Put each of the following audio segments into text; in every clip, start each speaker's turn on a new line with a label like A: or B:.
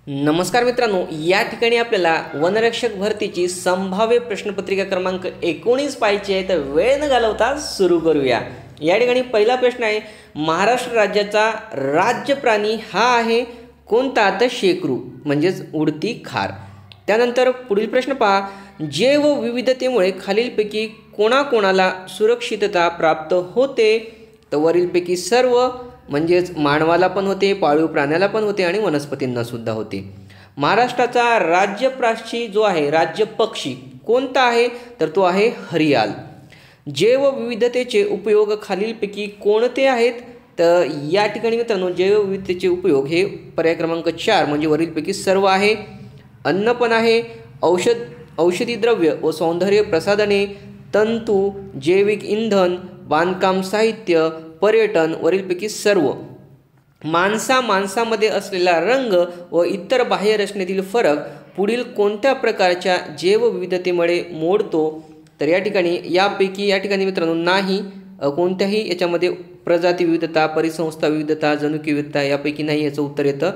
A: नमस्कार मित्रांनो, या ठिकाणी आपल्याला वनरक्षक भरतीची संभाव्य प्रश्नपत्रिका क्रमांक 19 पाहायची आहे. तर वेळ न घालवता सुरू करूया. या ठिकाणी पहिला प्रश्न आहे, महाराष्ट्र राज्याचा राज्य प्राणी हा आहे कोणता? तर शेकरू म्हणजेच उडती खार. त्यानंतर पुढील प्रश्न पहा, जैवविविधतेमुळे खालीलपैकी कोणाकोणाला सुरक्षितता प्राप्त होते? तर वरीलपैकी सर्व म्हणजेच मानवाला पण होते, पाळीव प्राण्याला पण होते आणि वनस्पतींना सुद्धा होते. महाराष्ट्राचा राज्य पक्षी जो आहे, राज्य पक्षी कोणता आहे? तर तो आहे हरियाल. जैवविविधतेचे उपयोग खालीलपैकी कोणते आहेत? तर या ठिकाणी मित्रांनो, जैवविविधतेचे उपयोग हे पर्याय क्रमांक 4 म्हणजे वरीलपैकी सर्व आहे. अन्न पण आहे, औषधी द्रव्य व सौंदर्य प्रसाधने, तंतू, जैविक इंधन, बांधकाम साहित्य, पर्यटन, वरीलपैकी सर्व. माणसामध्ये असलेला रंग व इतर बाह्य रचनेतील फरक पुढील कोणत्या प्रकारच्या जैवविविधतेमुळे मोडतो? तर या ठिकाणी मित्रांनो नाही, कोणत्याही याच्यामध्ये प्रजाती विविधता, परिसंस्था विविधता, जनुकी विविधता यापैकी नाही याचं उत्तर येतं.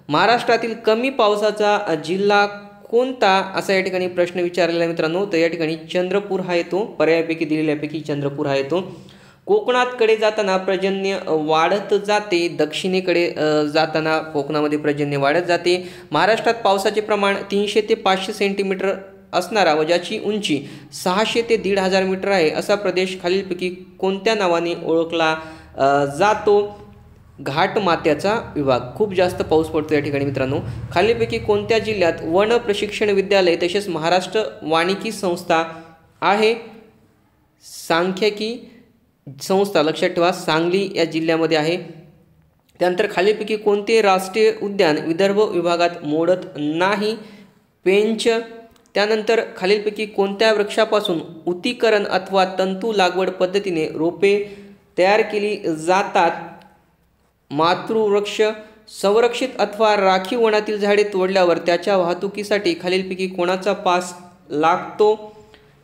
A: महाराष्ट्रातील कमी पावसाचा जिल्हा कोणता असा या ठिकाणी प्रश्न विचारलेला आहे मित्रांनो. तर या ठिकाणी चंद्रपूर हा येतो, पर्यायापैकी दिलेल्यापैकी चंद्रपूर हा येतो. कोकणाकडे जाताना पर्जन्य वाढत जाते, दक्षिणेकडे जाताना कोकणामध्ये पर्जन्य वाढत जाते. महाराष्ट्रात पावसाचे प्रमाण 300 ते 500 सेंटीमीटर असणारा व ज्याची उंची 600 ते 1500 मीटर आहे असा प्रदेश खालीलपैकी कोणत्या नावाने ओळखला जातो? घाटमाथ्याचा विभाग. खूप जास्त पाऊस पडतो या ठिकाणी मित्रांनो. खालीलपैकी कोणत्या जिल्ह्यात वन प्रशिक्षण विद्यालय तसेच महाराष्ट्र वानिकी संस्था आहे? सांख्यिकी संस्था लक्षात ठेवा, सांगली या जिल्ह्यामध्ये आहे. त्यानंतर खालीलपैकी कोणते राष्ट्रीय उद्यान विदर्भ विभागात मोडत नाही? पेंच. त्यानंतर खालीलपैकी कोणत्या वृक्षापासून ऊतीकरण अथवा तंतू लागवड पद्धतीने रोपे तयार केली जातात? मातृवृक्ष. संरक्षित अथवा राखीव वनातील झाडे तोडल्यावर त्याच्या वाहतुकीसाठी खालीलपैकी कोणाचा पास लागतो?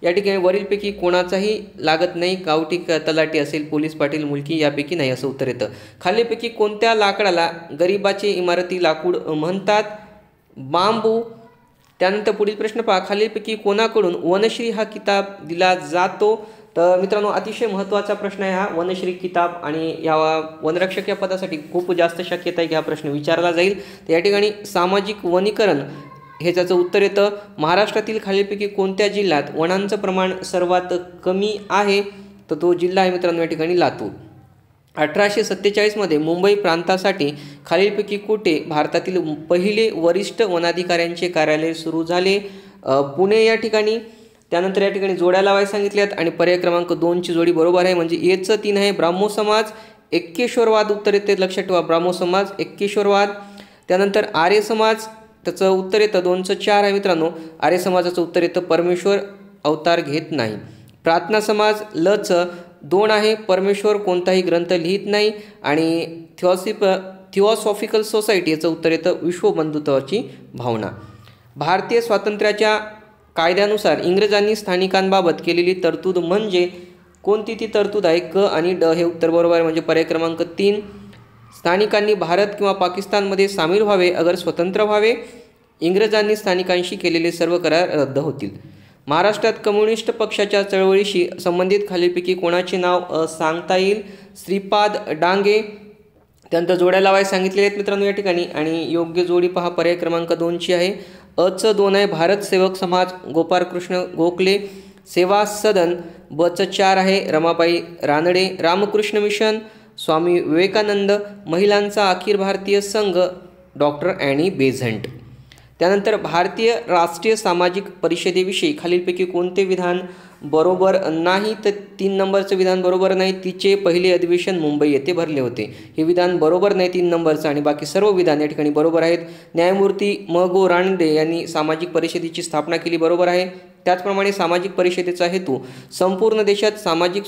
A: या ठिकाणी वरीलपैकी कोणाचाही लागत नाही. गावठी तलाठी असेल, पोलीस पाटील, मुलकी यापैकी नाही असं उत्तर येतं. खालीलपैकी कोणत्या लाकडाला गरिबाचे इमारती लाकूड म्हणतात? बांबू. त्यानंतर पुढील प्रश्न पहा, खालीलपैकी कोणाकडून वनश्री हा किताब दिला जातो? तर मित्रांनो, अतिशय महत्त्वाचा प्रश्न आहे हा वनश्री किताब, आणि या वनरक्षक या पदासाठी खूप जास्त शक्यता आहे की हा प्रश्न विचारला जाईल. तर या ठिकाणी सामाजिक वनीकरण हे त्याचं उत्तर येतं. महाराष्ट्रातील खालीलपैकी कोणत्या जिल्ह्यात वनांचं प्रमाण सर्वात कमी आहे? तर तो जिल्हा आहे मित्रांनो या ठिकाणी लातूर. 1847 मध्ये मुंबई प्रांतासाठी खालीलपैकी कुठे भारतातील पहिले वरिष्ठ वनाधिकाऱ्यांचे कार्यालय सुरू झाले? पुणे या ठिकाणी. त्यानंतर या ठिकाणी जोड्या लावायला सांगितल्यात आणि पर्याय क्रमांक 2ची जोडी बरोबर आहे, म्हणजे एचं 3 आहे. ब्राह्मो समाज. एक्केश्वरवाद उत्तर येते, लक्षात ठेवा, ब्राह्मो समाज एक्केश्वरवाद. त्यानंतर आर्य समाज, त्याचं उत्तर येतं 2चं 4 आहे मित्रांनो. आर्य समाजाचं उत्तर येतं परमेश्वर अवतार घेत नाही. प्रार्थना समाज लचं 2 आहे, परमेश्वर कोणताही ग्रंथ लिहित नाही. आणि थिओसॉफिकल सोसायटी याचं उत्तर येतं विश्वबंधुत्वाची भावना. भारतीय स्वातंत्र्याच्या कायद्यानुसार इंग्रजांनी स्थानिकांबाबत केलेली तरतूद म्हणजे कोणती ती तरतूद आहे? क आणि ड हे उत्तर बरोबर आहे, म्हणजे पर्याय क्रमांक 3. स्थानिकांनी भारत किंवा पाकिस्तानमध्ये सामील व्हावे अगर स्वतंत्र व्हावे. इंग्रजांनी स्थानिकांशी केलेले सर्व करार रद्द होतील. महाराष्ट्रात कम्युनिस्ट पक्षाच्या चळवळीशी संबंधित खालीलपैकी कोणाचे नाव सांगता येईल? श्रीपाद डांगे. त्यानंतर जोड्या लावायला सांगितलेले आहेत मित्रांनो या ठिकाणी, आणि योग्य जोडी पहा, पर्याय क्रमांक 2ची आहे. अचं 2 आहे, भारत सेवक समाज गोपाळकृष्ण गोखले. सेवा सदन बचं 4 आहे, रमाबाई रानडे. रामकृष्ण मिशन स्वामी विवेकानंद. महिलांचा अखिल भारतीय संघ डॉक्टर ॲनी बेझंट. त्यानंतर भारतीय राष्ट्रीय सामाजिक परिषदेविषयी खालीलपैकी कोणते विधान बरोबर नाही? तर 3 नंबरचं विधान बरोबर नाही. तिचे पहिले अधिवेशन मुंबई येथे भरले होते, हे विधान बरोबर नाही 3 नंबरचं, आणि बाकी सर्व विधान या ठिकाणी बरोबर आहेत. न्यायमूर्ती म गो रानडे यांनी सामाजिक परिषदेची स्थापना केली, बरोबर आहे. त्याचप्रमाणे सामाजिक परिषदेचा हेतू संपूर्ण देशात सामाजिक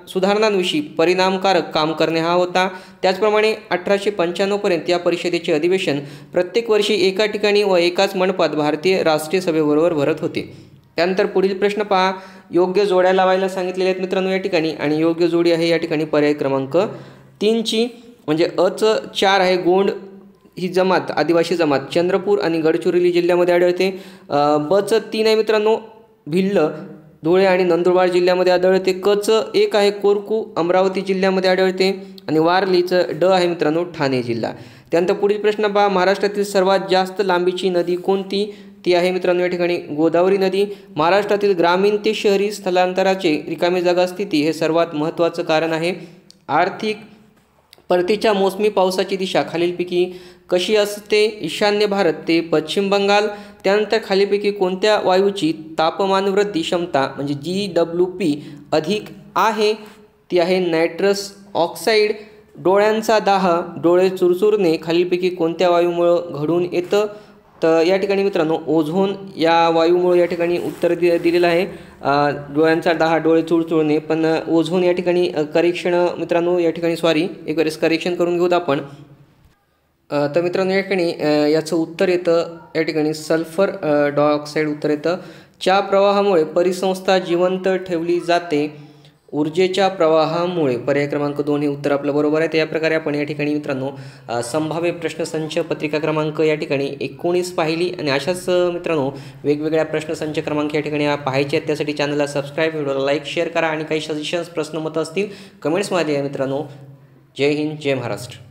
A: सुधारणांविषयी परिणामकारक काम करणे हा होता. त्याचप्रमाणे 1895 पर्यंत या परिषदेचे अधिवेशन प्रत्येक वर्षी एका ठिकाणी व एकाच मंडपात भारतीय राष्ट्रीय सभेबरोबर भरत होते. त्यानंतर पुढील प्रश्न पहा, योग्य जोड्या लावायला सांगितलेल्या आहेत मित्रांनो या ठिकाणी, आणि योग्य जोडी आहे या ठिकाणी पर्याय क्रमांक 3ची, म्हणजे अचं 4 आहे गोंड ही जमात आदिवासी जमात चंद्रपूर आणि गडचिरोली जिल्ह्यामध्ये आढळते. बचं 3 आहे मित्रांनो भिल्ल, धुळे आणि नंदुरबार जिल्ह्यामध्ये आढळते. कचं 1 आहे कोरकू, अमरावती जिल्ह्यामध्ये आढळते. आणि वारलीचं ड आहे मित्रांनो ठाणे जिल्हा. त्यानंतर पुढील प्रश्न पहा, महाराष्ट्रातील सर्वात जास्त लांबीची नदी कोणती? ती आहे मित्रांनो या ठिकाणी गोदावरी नदी. महाराष्ट्रातील ग्रामीण ते शहरी स्थलांतराचे रिकामी जागा स्थिती हे सर्वात महत्त्वाचं कारण आहे. आर्थिक परतीच्या मोसमी पावसाची दिशा खालीलपैकी कशी असते? ईशान्य भारत ते पश्चिम बंगाल. त्यानंतर खालीलपैकी कोणत्या वायूची तापमानवृद्धी क्षमता म्हणजे GWP अधिक आहे? ती आहे नायट्रस ऑक्साईड. डोळ्यांचा दाह, डोळे चुरचुरणे खालीलपैकी कोणत्या वायूमुळे घडून येतं? तर या ठिकाणी मित्रांनो ओझोन या वायूमुळे या ठिकाणी उत्तर दिलेलं आहे. डोळ्यांचा दाह, डोळे चुरचुरणे, पण ओझोन या ठिकाणी करेक्शन मित्रांनो या ठिकाणी एक वेळेस करेक्शन करून घेऊत आपण. तर मित्रांनो या ठिकाणी याचं उत्तर येतं या ठिकाणी सल्फर डायऑक्साईड उत्तर येतं. च्या प्रवाहामुळे परिसंस्था जिवंत ठेवली जाते. ऊर्जेच्या प्रवाहामुळे पर्याय क्रमांक 2 हे उत्तर आपलं बरोबर आहे. तर या प्रकारे आपण या ठिकाणी मित्रांनो संभाव्य प्रश्नसंच पत्रिका क्रमांक या ठिकाणी 19 पाहिली. आणि अशाच मित्रांनो वेगवेगळ्या प्रश्नसंच क्रमांक या ठिकाणी पाहायचे आहेत. त्यासाठी चॅनलला सबस्क्राईब, व्हिडिओला लाईक, शेअर करा आणि काही सजेशन्स प्रश्न मतं असतील कमेंट्समध्ये मित्रांनो. जय हिंद, जय महाराष्ट्र.